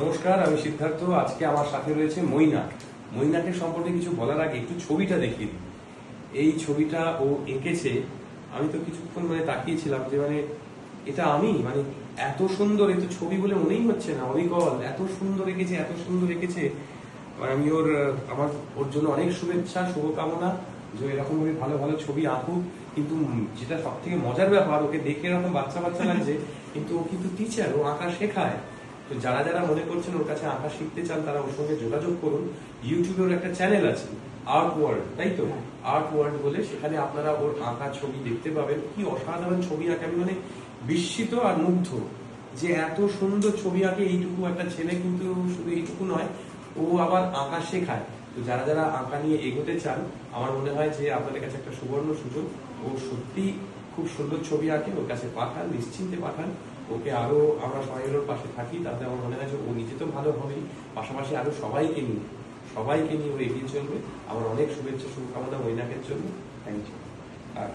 নমস্কার, আমি সিদ্ধার্থ। আজকে আমার সাথে রয়েছে মৈনা। মৈনাকে সম্পর্কে কিছু বলার আগে একটু ছবিটা দেখিয়ে দিই। এই ছবিটা ও এঁকেছে। আমি তো কিছুক্ষণ তাকিয়েছিলাম যে এটা আমি এত সুন্দর, এ তো ছবি বলে মনেই হচ্ছে না, অবিকল এত সুন্দর এঁকেছে, এত সুন্দর এঁকেছে। আমি আমার ওর জন্য অনেক শুভেচ্ছা, শুভকামনা যে এরকম ভাবে ভালো ভালো ছবি আঁকুক। কিন্তু যেটা সব থেকে মজার ব্যাপার, ওকে দেখে এরকম বাচ্চা বাচ্চা লাগছে, কিন্তু ও কিন্তু টিচার, ও আঁকা শেখায়। তো যারা যারা মনে করছেন ওর কাছে আঁকা শিখতে চান, তারা ওর সঙ্গে যোগাযোগ করুন। ইউটিউবে ওর একটা চ্যানেল আছে, আর্ট ওয়ার্ল্ড, তাই তো? আর্ট ওয়ার্ল্ড বলে, সেখানে আপনারা ওর আঁকা ছবি দেখতে পাবেন। কি অসাধারণ ছবি আঁকে! আমি বিস্মিত আর মুগ্ধ যে এত সুন্দর ছবি আঁকে এইটুকু একটা ছেলে। কিন্তু শুধু এইটুকু নয়, ও আবার আঁকা শেখায়। তো যারা যারা আঁকা নিয়ে এগোতে চান, আমার মনে হয় যে আপনাদের কাছে একটা সুবর্ণ সুযোগ। ও সত্যি খুব সুন্দর ছবি আঁকে, ওর কাছে পাঠান, নিশ্চিন্তে পাঠান। ওকে আরো আমরা সবাই ওর পাশে থাকি, তাতে আমার মনে হয় যে ও নিজে তো ভালো হবেই, পাশাপাশি আরো সবাইকে নিয়ে ও এগিয়ে চলবে। আমার অনেক শুভেচ্ছা, শুভকামনা মৈনাকের জন্য। Thank you. আর